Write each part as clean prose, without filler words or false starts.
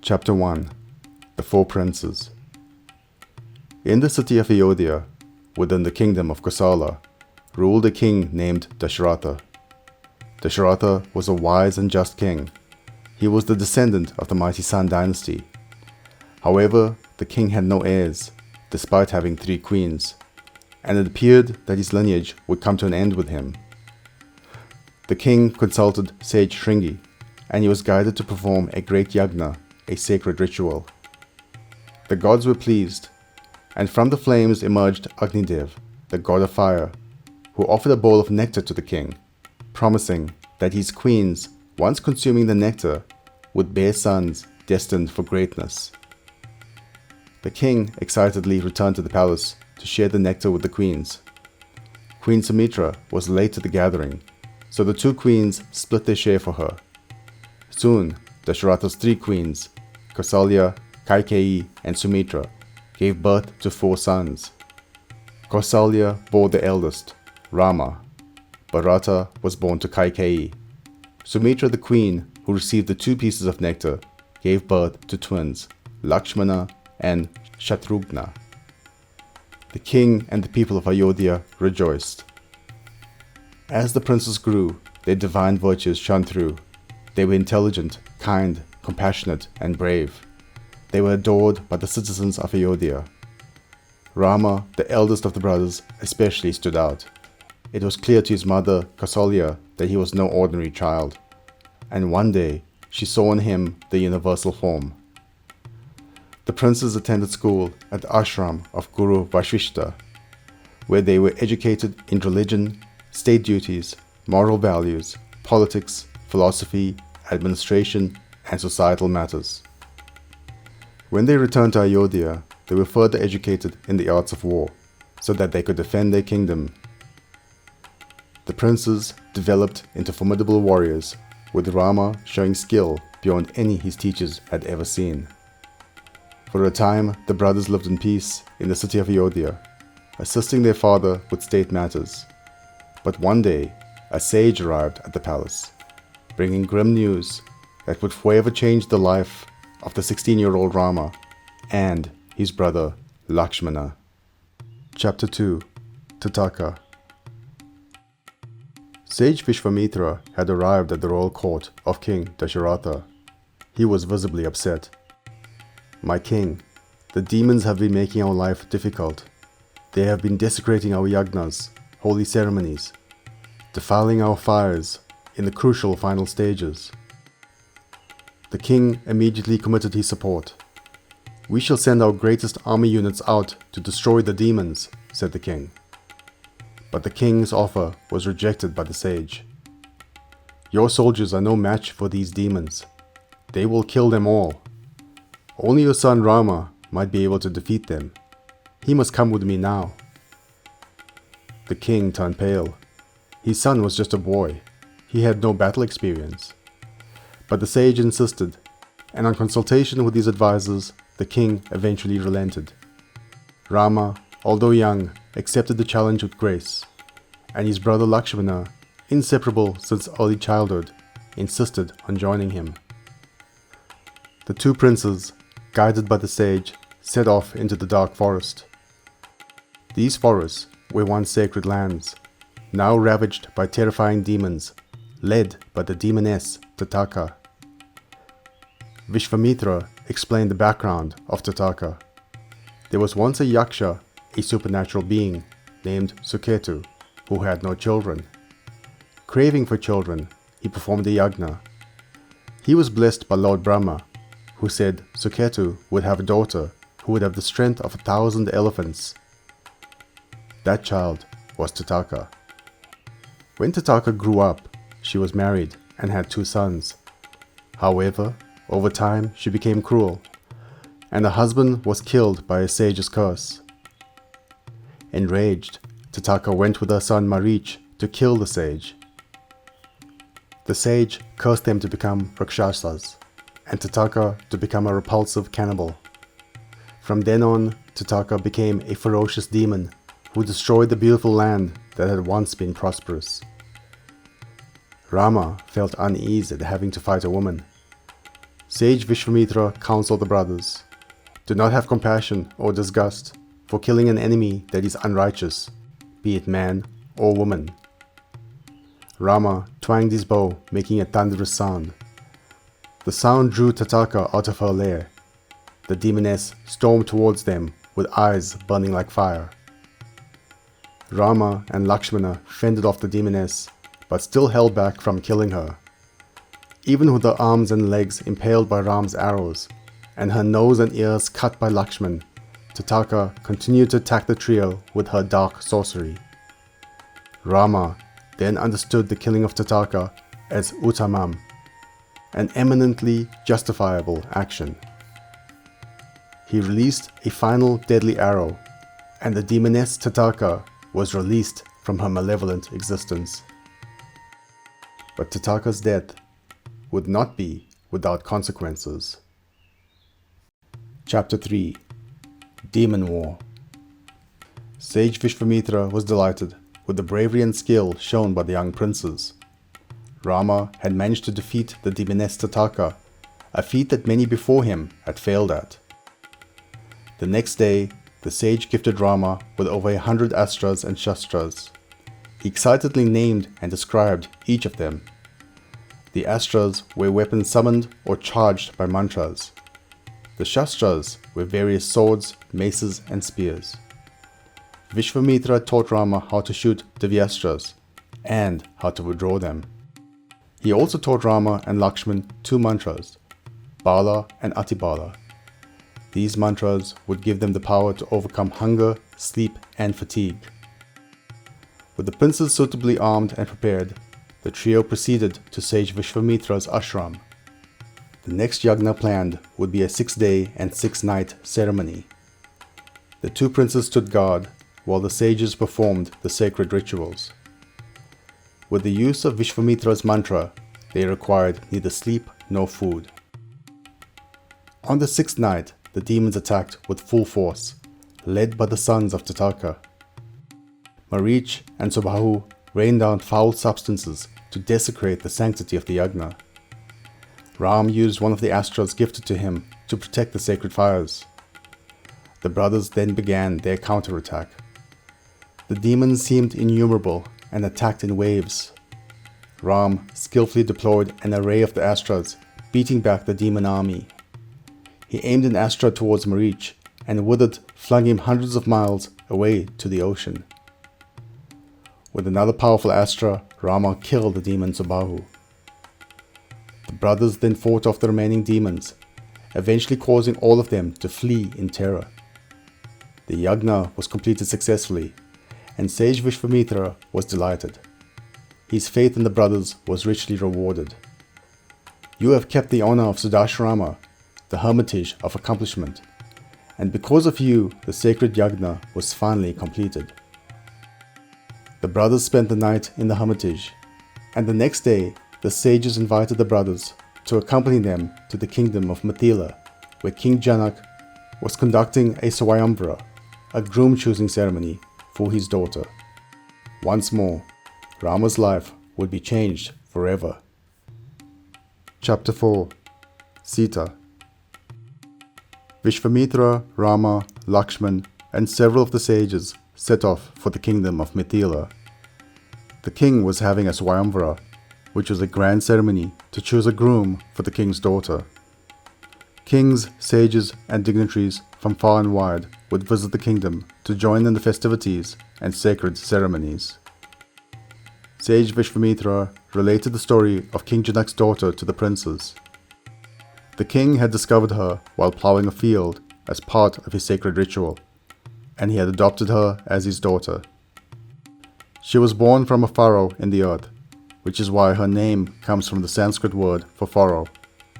Chapter 1. The Four Princes. In the city of Ayodhya, within the kingdom of Kosala, ruled a king named Dasharatha. Dasharatha was a wise and just king. He was the descendant of the mighty Sun dynasty. However, the king had no heirs, despite having 3 queens, and it appeared that his lineage would come to an end with him. The king consulted sage Shringi, and he was guided to perform a great yagna, a sacred ritual. The gods were pleased, and from the flames emerged Agnidev, the god of fire, who offered a bowl of nectar to the king, promising that his queens, once consuming the nectar, would bear sons destined for greatness. The king excitedly returned to the palace to share the nectar with the queens. Queen Sumitra was late to the gathering, so the 2 queens split their share for her. Soon, Dasharatha's 3 queens, Kausalya, Kaikeyi, and Sumitra, gave birth to 4 sons. Kausalya bore the eldest, Rama. Bharata was born to Kaikeyi. Sumitra, the queen who received the 2 pieces of nectar, gave birth to twins, Lakshmana and Shatrughna. The king and the people of Ayodhya rejoiced. As the princes grew, their divine virtues shone through. They were intelligent, kind, compassionate, and brave. They were adored by the citizens of Ayodhya. Rama, the eldest of the brothers, especially stood out. It was clear to his mother, Kausalya, that he was no ordinary child, and one day she saw in him the universal form. The princes attended school at the ashram of Guru Vashishta, where they were educated in religion, state duties, moral values, politics, philosophy, administration, and societal matters. When they returned to Ayodhya, they were further educated in the arts of war, so that they could defend their kingdom. The princes developed into formidable warriors, with Rama showing skill beyond any his teachers had ever seen. For a time, the brothers lived in peace in the city of Ayodhya, assisting their father with state matters. But one day, a sage arrived at the palace, bringing grim news that would forever change the life of the 16-year-old Rama and his brother Lakshmana. Chapter 2. Tataka. Sage Vishwamitra had arrived at the royal court of King Dasharatha. He was visibly upset. "My king, the demons have been making our life difficult. They have been desecrating our yagnas, holy ceremonies, defiling our fires in the crucial final stages." The king immediately committed his support. "We shall send our greatest army units out to destroy the demons," said the king. But the king's offer was rejected by the sage. "Your soldiers are no match for these demons. They will kill them all. Only your son Rama might be able to defeat them. He must come with me now." The king turned pale. His son was just a boy. He had no battle experience. But the sage insisted, and on consultation with his advisors, the king eventually relented. Rama, although young, accepted the challenge with grace, and his brother Lakshmana, inseparable since early childhood, insisted on joining him. The 2 princes, guided by the sage, set off into the dark forest. These forests were once sacred lands, now ravaged by terrifying demons, led by the demoness Tataka. Vishwamitra explained the background of Tataka. There was once a yaksha, a supernatural being, named Suketu, who had no children. Craving for children, he performed a yagna. He was blessed by Lord Brahma, who said Suketu would have a daughter who would have the strength of 1,000 elephants. That child was Tataka. When Tataka grew up, she was married and had 2 sons. However, over time she became cruel, and the husband was killed by a sage's curse. Enraged, Tataka went with her son Marich to kill the sage. The sage cursed them to become Rakshasas, and Tataka to become a repulsive cannibal. From then on, Tataka became a ferocious demon who destroyed the beautiful land that had once been prosperous. Rama felt unease at having to fight a woman. Sage Vishvamitra counseled the brothers, "Do not have compassion or disgust for killing an enemy that is unrighteous, be it man or woman." Rama twanged his bow, making a thunderous sound. The sound drew Tataka out of her lair. The demoness stormed towards them with eyes burning like fire. Rama and Lakshmana fended off the demoness, but still held back from killing her. Even with her arms and legs impaled by Ram's arrows, and her nose and ears cut by Lakshman, Tataka continued to attack the trio with her dark sorcery. Rama then understood the killing of Tataka as uttamam, an eminently justifiable action. He released a final deadly arrow, and the demoness Tataka was released from her malevolent existence. But Tataka's death would not be without consequences. Chapter 3. Demon War. Sage Vishvamitra was delighted with the bravery and skill shown by the young princes. Rama had managed to defeat the demoness Tataka, a feat that many before him had failed at. The next day, the sage gifted Rama with over 100 astras and shastras. He excitedly named and described each of them. The astras were weapons summoned or charged by mantras. The shastras were various swords, maces, and spears. Vishvamitra taught Rama how to shoot divyastras and how to withdraw them. He also taught Rama and Lakshman 2 mantras, Bala and Atibala. These mantras would give them the power to overcome hunger, sleep, and fatigue. With the princes suitably armed and prepared, the trio proceeded to Sage Vishvamitra's ashram. The next yagna planned would be a 6-day and 6-night ceremony. The 2 princes stood guard while the sages performed the sacred rituals. With the use of Vishvamitra's mantra, they required neither sleep nor food. On the 6th night, the demons attacked with full force, led by the sons of Tataka. Marich and Subahu rained down foul substances to desecrate the sanctity of the yagna. Ram used one of the astras gifted to him to protect the sacred fires. The brothers then began their counterattack. The demons seemed innumerable and attacked in waves. Ram skillfully deployed an array of the astras, beating back the demon army. He aimed an astra towards Marich, and with it flung him hundreds of miles away to the ocean. With another powerful astra, Rama killed the demon Subahu. The brothers then fought off the remaining demons, eventually causing all of them to flee in terror. The yagna was completed successfully, and Sage Vishvamitra was delighted. His faith in the brothers was richly rewarded. "You have kept the honor of Sudashrama, the hermitage of accomplishment, and because of you, the sacred yagna was finally completed." The brothers spent the night in the hermitage, and the next day, the sages invited the brothers to accompany them to the kingdom of Mithila, where King Janak was conducting a Swayamvara, a groom-choosing ceremony for his daughter. Once more, Rama's life would be changed forever. Chapter 4. Sita. Vishvamitra, Rama, Lakshman, and several of the sages set off for the kingdom of Mithila. The king was having a Swayamvara, which was a grand ceremony to choose a groom for the king's daughter. Kings, sages, and dignitaries from far and wide would visit the kingdom to join in the festivities and sacred ceremonies. Sage Vishvamitra related the story of King Janak's daughter to the princes. The king had discovered her while plowing a field as part of his sacred ritual, and he had adopted her as his daughter. She was born from a furrow in the earth, which is why her name comes from the Sanskrit word for furrow,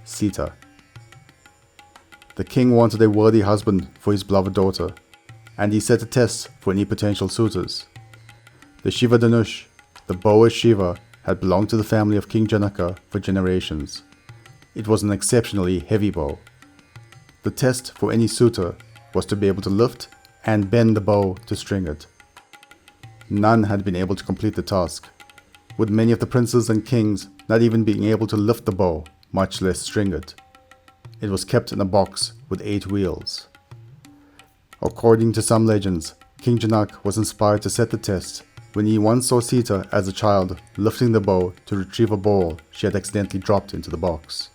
Sita. The king wanted a worthy husband for his beloved daughter, and he set a test for any potential suitors. The Shiva Dhanush, the bow of Shiva, had belonged to the family of King Janaka for generations. It was an exceptionally heavy bow. The test for any suitor was to be able to lift and bend the bow to string it. None had been able to complete the task, with many of the princes and kings not even being able to lift the bow, much less string it. It was kept in a box with 8 wheels. According to some legends, King Janak was inspired to set the test when he once saw Sita as a child lifting the bow to retrieve a ball she had accidentally dropped into the box.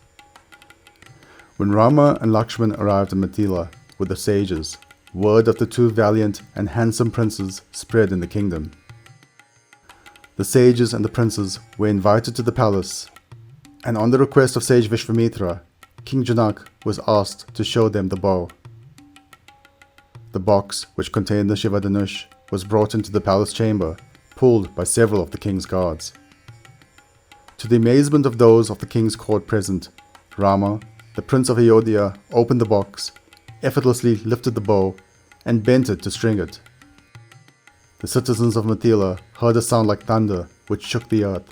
When Rama and Lakshmana arrived in Mithila with the sages, word of the 2 valiant and handsome princes spread in the kingdom. The sages and the princes were invited to the palace, and on the request of sage Vishvamitra, King Janak was asked to show them the bow. The box, which contained the Shiva Dhanush, was brought into the palace chamber, pulled by several of the king's guards. To the amazement of those of the king's court present, Rama, the prince of Ayodhya, opened the box, effortlessly lifted the bow, and bent it to string it. The citizens of Mithila heard a sound like thunder which shook the earth.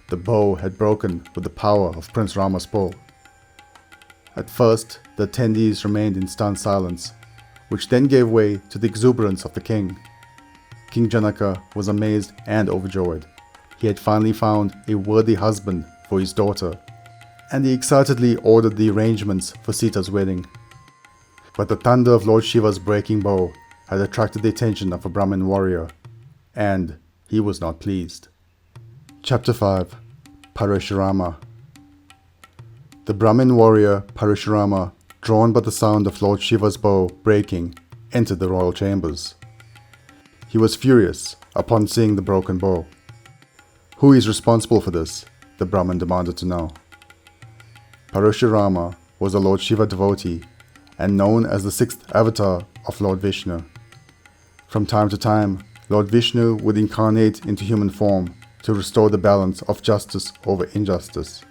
The bow had broken with the power of Prince Rama's pull. At first, the attendees remained in stunned silence, which then gave way to the exuberance of the king. King Janaka was amazed and overjoyed. He had finally found a worthy husband for his daughter, and he excitedly ordered the arrangements for Sita's wedding. But the thunder of Lord Shiva's breaking bow had attracted the attention of a Brahmin warrior, and he was not pleased. Chapter 5. Parashurama. The Brahmin warrior Parashurama, drawn by the sound of Lord Shiva's bow breaking, entered the royal chambers. He was furious upon seeing the broken bow. Who is responsible for this? The Brahmin demanded to know. Parashurama was a Lord Shiva devotee and known as the 6th avatar of Lord Vishnu. From time to time, Lord Vishnu would incarnate into human form to restore the balance of justice over injustice.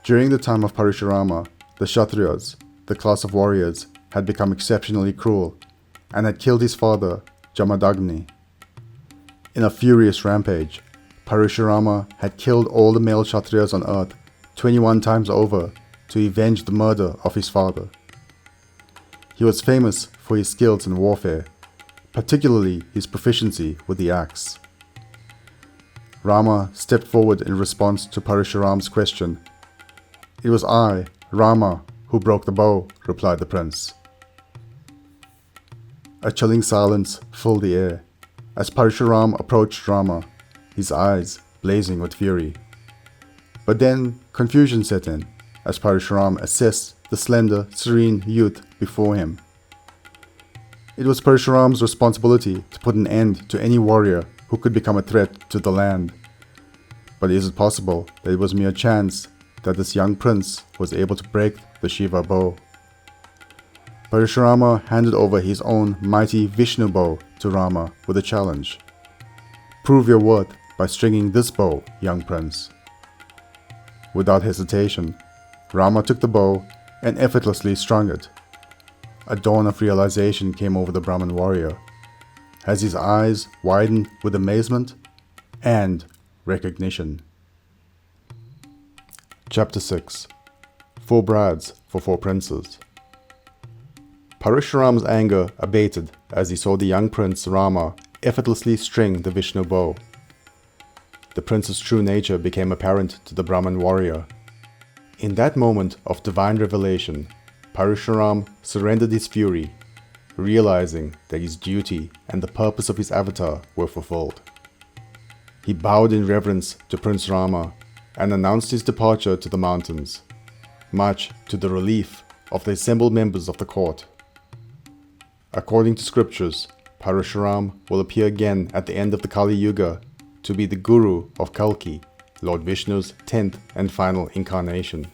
During the time of Parashurama, the Kshatriyas, the class of warriors, had become exceptionally cruel and had killed his father, Jamadagni. In a furious rampage, Parashurama had killed all the male Kshatriyas on earth 21 times over to avenge the murder of his father. He was famous for his skills in warfare, particularly his proficiency with the axe. Rama stepped forward in response to Parashurama's question. "It was I, Rama, who broke the bow," replied the prince. A chilling silence filled the air as Parashurama approached Rama, his eyes blazing with fury. But then confusion set in as Parashurama assessed the slender, serene youth before him. It was Parashurama's responsibility to put an end to any warrior who could become a threat to the land. But is it possible that it was mere chance that this young prince was able to break the Shiva bow? Parashurama handed over his own mighty Vishnu bow to Rama with a challenge. "Prove your worth by stringing this bow, young prince." Without hesitation, Rama took the bow and effortlessly strung it. A dawn of realization came over the Brahmin warrior, as his eyes widened with amazement and recognition. Chapter 6. 4 brides for 4 princes. Parashurama's anger abated as he saw the young prince Rama effortlessly string the Vishnu bow. The prince's true nature became apparent to the Brahmin warrior. In that moment of divine revelation, Parashurama surrendered his fury, realizing that his duty and the purpose of his avatar were fulfilled. He bowed in reverence to Prince Rama and announced his departure to the mountains, much to the relief of the assembled members of the court. According to scriptures, Parashurama will appear again at the end of the Kali Yuga to be the Guru of Kalki, Lord Vishnu's 10th and final incarnation.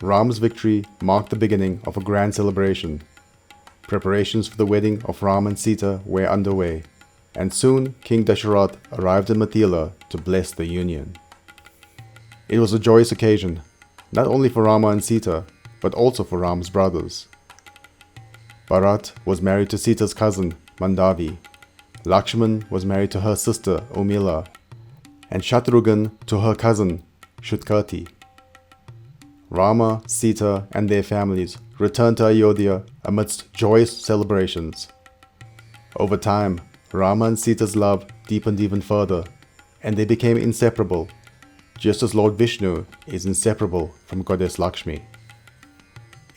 Ram's victory marked the beginning of a grand celebration. Preparations for the wedding of Ram and Sita were underway, and soon King Dasharatha arrived in Mithila to bless the union. It was a joyous occasion, not only for Rama and Sita, but also for Ram's brothers. Bharat was married to Sita's cousin, Mandavi. Lakshmana was married to her sister, Umila, and Shatrughan to her cousin, Shutkati. Rama, Sita, and their families returned to Ayodhya amidst joyous celebrations. Over time, Rama and Sita's love deepened even further, and they became inseparable, just as Lord Vishnu is inseparable from Goddess Lakshmi.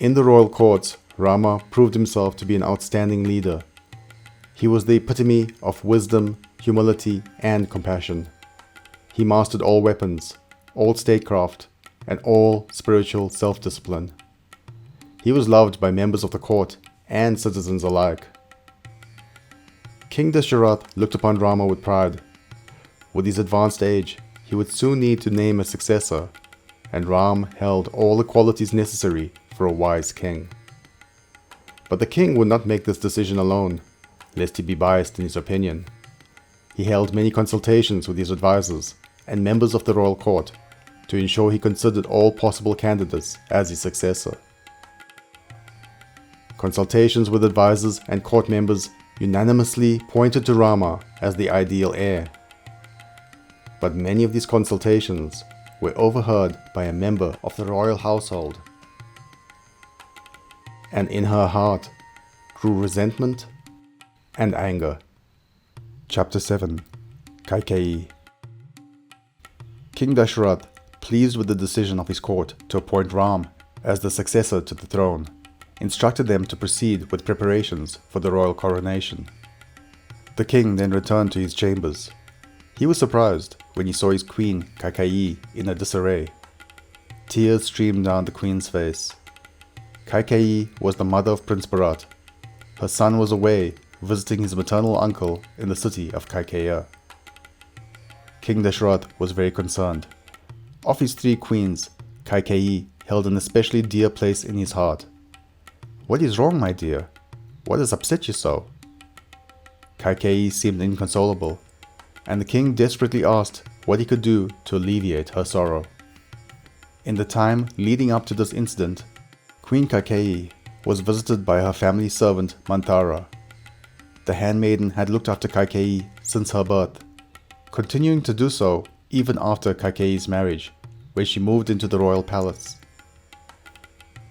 In the royal courts, Rama proved himself to be an outstanding leader. He was the epitome of wisdom, humility, and compassion. He mastered all weapons, all statecraft, and all spiritual self-discipline. He was loved by members of the court and citizens alike. King Dasharatha looked upon Rama with pride. With his advanced age, he would soon need to name a successor, and Ram held all the qualities necessary for a wise king. But the king would not make this decision alone, lest he be biased in his opinion. He held many consultations with his advisors and members of the royal court to ensure he considered all possible candidates as his successor. Consultations with advisors and court members unanimously pointed to Rama as the ideal heir. But many of these consultations were overheard by a member of the royal household, and in her heart grew resentment and anger. Chapter 7. Kaikeyi. King Dasharatha, pleased with the decision of his court to appoint Ram as the successor to the throne, instructed them to proceed with preparations for the royal coronation. The king then returned to his chambers. He was surprised when he saw his queen Kaikeyi in a disarray. Tears streamed down the queen's face. Kaikeyi was the mother of Prince Bharat. Her son was away visiting his maternal uncle in the city of Kaikeyi. King Dasharatha was very concerned. Of his 3 queens, Kaikeyi held an especially dear place in his heart. "What is wrong, my dear? What has upset you so?" Kaikeyi seemed inconsolable, and the king desperately asked what he could do to alleviate her sorrow. In the time leading up to this incident, Queen Kaikeyi was visited by her family servant Manthara. The handmaiden had looked after Kaikeyi since her birth, continuing to do so even after Kaikeyi's marriage, where she moved into the royal palace.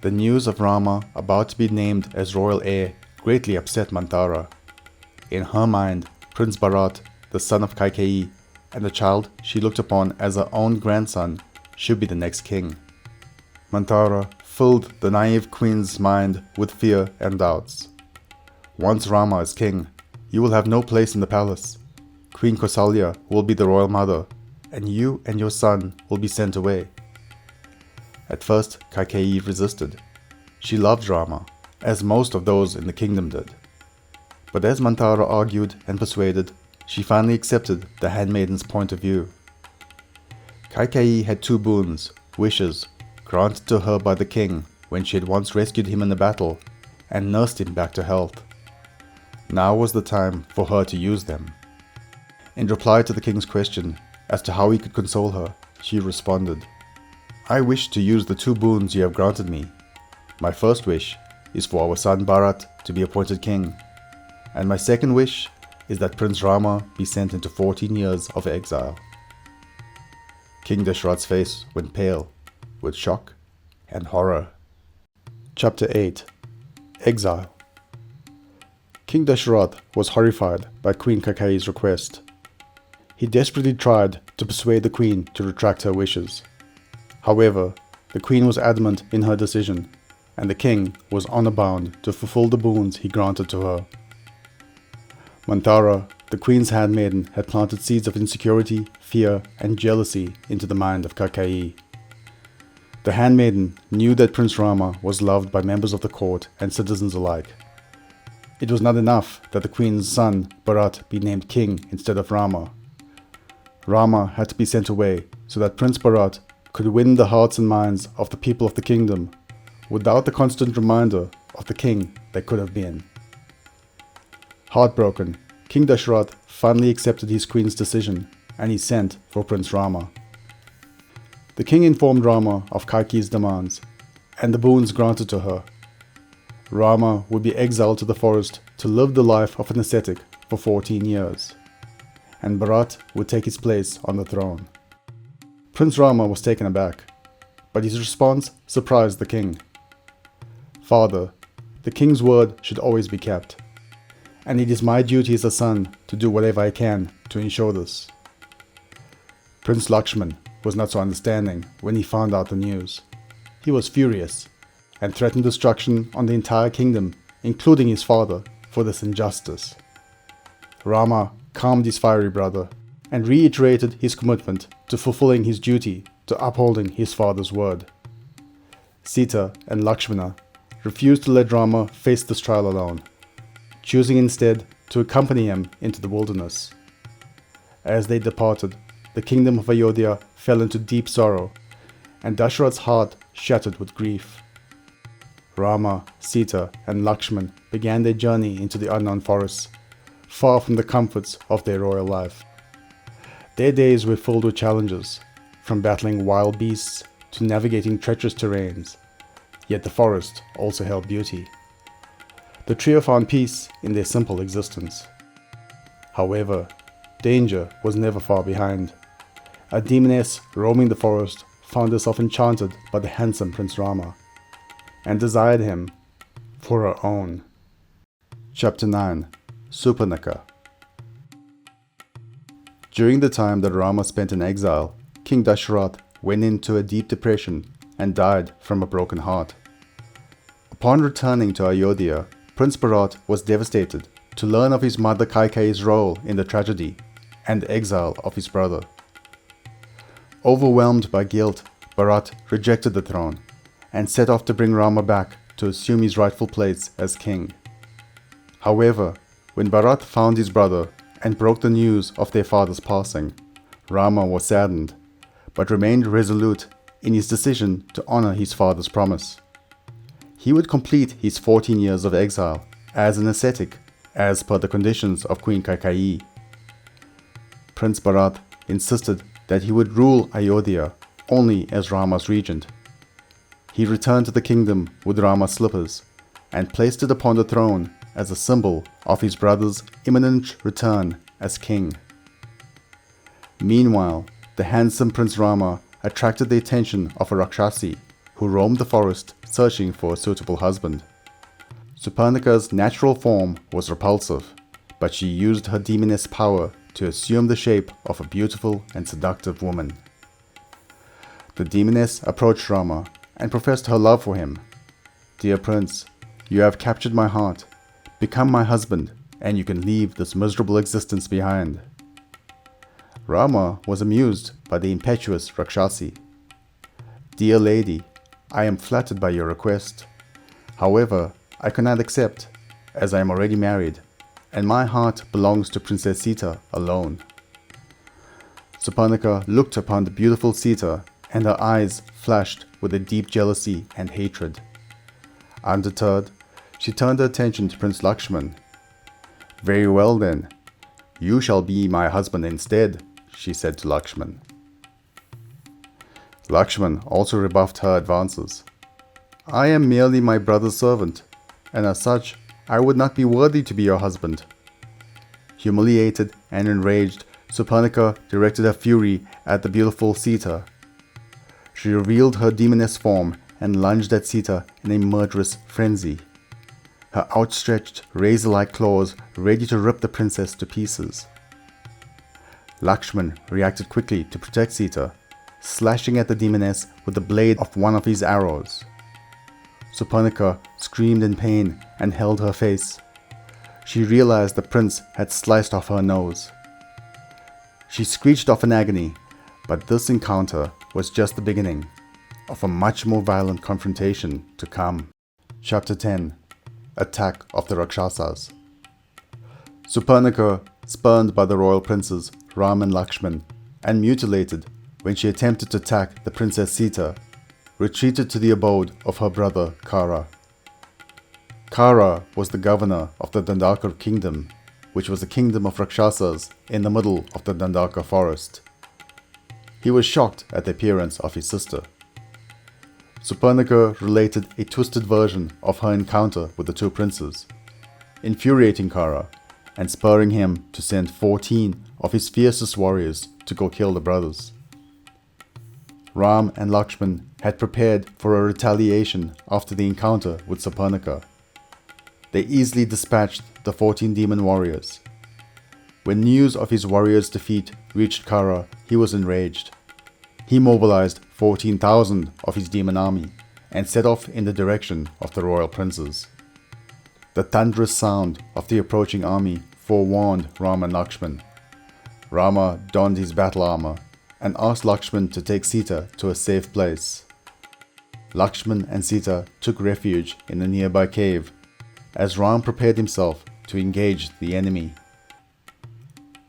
The news of Rama about to be named as royal heir greatly upset Manthara. In her mind, Prince Bharat, the son of Kaikeyi, and the child she looked upon as her own grandson, should be the next king. Manthara filled the naive queen's mind with fear and doubts. "Once Rama is king, you will have no place in the palace. Queen Kausalya will be the royal mother, and you and your son will be sent away." At first, Kaikeyi resisted. She loved Rama, as most of those in the kingdom did. But as Manthara argued and persuaded, she finally accepted the handmaiden's point of view. Kaikeyi had 2 boons, wishes, granted to her by the king when she had once rescued him in a battle and nursed him back to health. Now was the time for her to use them. In reply to the king's question as to how he could console her, she responded, "I wish to use the 2 boons you have granted me. My first wish is for our son Bharat to be appointed king, and my second wish is that Prince Rama be sent into 14 years of exile." King Dasharatha's face went pale with shock and horror. Chapter 8. Exile. King Dasharatha was horrified by Queen Kaikeyi's request. He desperately tried to persuade the queen to retract her wishes. However, the queen was adamant in her decision, and the king was honor bound to fulfill the boons he granted to her. Manthara, the queen's handmaiden, had planted seeds of insecurity, fear, and jealousy into the mind of Kaikeyi. The handmaiden knew that Prince Rama was loved by members of the court and citizens alike. It was not enough that the queen's son, Bharat, be named king instead of Rama. Rama had to be sent away so that Prince Bharat could win the hearts and minds of the people of the kingdom without the constant reminder of the king that could have been. Heartbroken, King Dasharatha finally accepted his queen's decision, and he sent for Prince Rama. The king informed Rama of Kaikeyi's demands and the boons granted to her. Rama would be exiled to the forest to live the life of an ascetic for 14 years, and Bharat would take his place on the throne. Prince Rama was taken aback, but his response surprised the king. "Father, the king's word should always be kept, and it is my duty as a son to do whatever I can to ensure this." Prince Lakshmana was not so understanding when he found out the news. He was furious. and threatened destruction on the entire kingdom, including his father, for this injustice. Rama calmed his fiery brother and reiterated his commitment to fulfilling his duty to upholding his father's word. Sita and Lakshmana refused to let Rama face this trial alone, choosing instead to accompany him into the wilderness. As they departed, the kingdom of Ayodhya fell into deep sorrow, and Dasharath's heart shattered with grief. Rama, Sita, and Lakshman began their journey into the unknown forests, far from the comforts of their royal life. Their days were filled with challenges, from battling wild beasts to navigating treacherous terrains, yet the forest also held beauty. The trio found peace in their simple existence. However, danger was never far behind. A demoness roaming the forest found herself enchanted by the handsome Prince Rama, and desired him for her own. Chapter 9. Surpanakha. During the time that Rama spent in exile, King Dasharath went into a deep depression and died from a broken heart. Upon returning to Ayodhya, Prince Bharat was devastated to learn of his mother Kaikeyi's role in the tragedy and the exile of his brother. Overwhelmed by guilt, Bharat rejected the throne and set off to bring Rama back to assume his rightful place as king. However, when Bharat found his brother and broke the news of their father's passing, Rama was saddened, but remained resolute in his decision to honor his father's promise. He would complete his 14 years of exile as an ascetic, as per the conditions of Queen Kaikeyi. Prince Bharat insisted that he would rule Ayodhya only as Rama's regent. He returned to the kingdom with Rama's slippers and placed it upon the throne as a symbol of his brother's imminent return as king. Meanwhile, the handsome Prince Rama attracted the attention of a Rakshasi who roamed the forest searching for a suitable husband. Surpanakha's natural form was repulsive, but she used her demoness power to assume the shape of a beautiful and seductive woman. The demoness approached Rama and professed her love for him. "Dear prince, you have captured my heart. Become my husband, and you can leave this miserable existence behind." Rama was amused by the impetuous Rakshasi. "Dear lady, I am flattered by your request. However, I cannot accept, as I am already married, and my heart belongs to Princess Sita alone." Surpanakha looked upon the beautiful Sita, and her eyes flashed with a deep jealousy and hatred. Undeterred, she turned her attention to Prince Lakshman. "Very well then, you shall be my husband instead," she said to Lakshman. Lakshman also rebuffed her advances. "I am merely my brother's servant, and as such, I would not be worthy to be your husband." Humiliated and enraged, Surpanakha directed her fury at the beautiful Sita. She revealed her demoness form and lunged at Sita in a murderous frenzy, her outstretched razor-like claws ready to rip the princess to pieces. Lakshman reacted quickly to protect Sita, slashing at the demoness with the blade of one of his arrows. Surpanakha screamed in pain and held her face. She realized the prince had sliced off her nose. She screeched off in agony, but this encounter was just the beginning of a much more violent confrontation to come. Chapter 10. Attack of the Rakshasas. Surpanakha, spurned by the royal princes Ram and Lakshman, and mutilated when she attempted to attack the Princess Sita, retreated to the abode of her brother Kara. Kara was the governor of the Tataka kingdom, which was a kingdom of Rakshasas in the middle of the Tataka forest. He was shocked at the appearance of his sister. Surpanakha related a twisted version of her encounter with the two princes, infuriating Kara and spurring him to send 14 of his fiercest warriors to go kill the brothers. Ram and Lakshman had prepared for a retaliation after the encounter with Surpanakha. They easily dispatched the 14 demon warriors. When news of his warriors' defeat reached Kara, he was enraged. He mobilized 14,000 of his demon army and set off in the direction of the royal princes. The thunderous sound of the approaching army forewarned Rama and Lakshmana. Rama donned his battle armor and asked Lakshmana to take Sita to a safe place. Lakshmana and Sita took refuge in a nearby cave as Ram prepared himself to engage the enemy.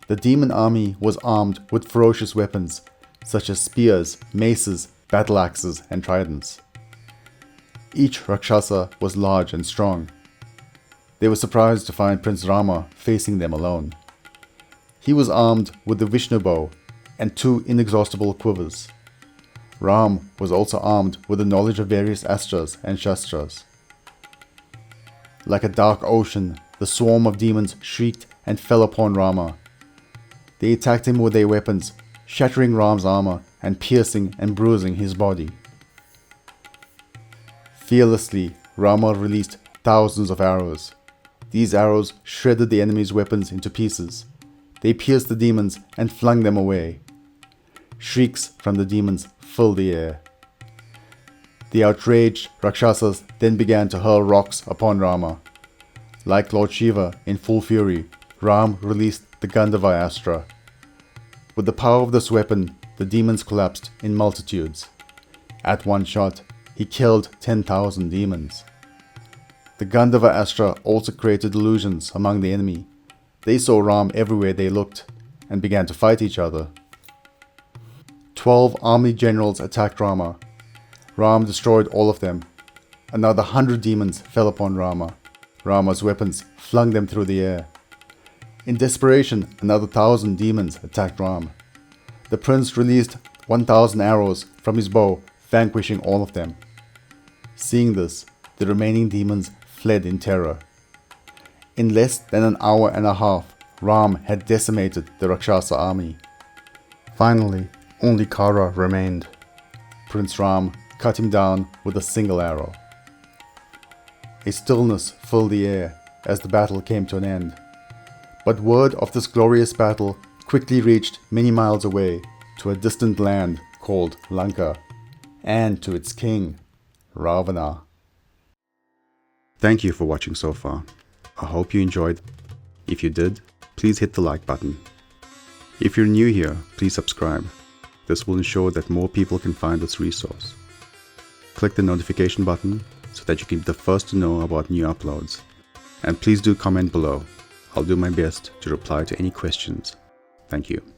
The demon army was armed with ferocious weapons such as spears, maces, battle axes, and tridents. Each Rakshasa was large and strong. They were surprised to find Prince Rama facing them alone. He was armed with the Vishnu bow and 2 inexhaustible quivers. Ram was also armed with the knowledge of various astras and shastras. Like a dark ocean, the swarm of demons shrieked and fell upon Rama. They attacked him with their weapons, shattering Ram's armor and piercing and bruising his body. Fearlessly, Rama released thousands of arrows. These arrows shredded the enemy's weapons into pieces. They pierced the demons and flung them away. Shrieks from the demons filled the air. The outraged Rakshasas then began to hurl rocks upon Rama. Like Lord Shiva in full fury, Ram released the Gandhava Astra. With the power of this weapon, the demons collapsed in multitudes. At one shot, he killed 10,000 demons. The Gandhava Astra also created illusions among the enemy. They saw Ram everywhere they looked and began to fight each other. 12 army generals attacked Rama. Ram destroyed all of them. Another 100 demons fell upon Rama. Rama's weapons flung them through the air. In desperation, another 1,000 demons attacked Ram. The prince released 1,000 arrows from his bow, vanquishing all of them. Seeing this, the remaining demons fled in terror. In less than an hour and a half, Ram had decimated the Rakshasa army. Finally, only Kara remained. Prince Ram cut him down with a single arrow. A stillness filled the air as the battle came to an end. But word of this glorious battle quickly reached many miles away to a distant land called Lanka, and to its king, Ravana. Thank you for watching so far. I hope you enjoyed. If you did, please hit the like button. If you're new here, please subscribe. This will ensure that more people can find this resource. Click the notification button so that you can be the first to know about new uploads. And please do comment below. I'll do my best to reply to any questions. Thank you.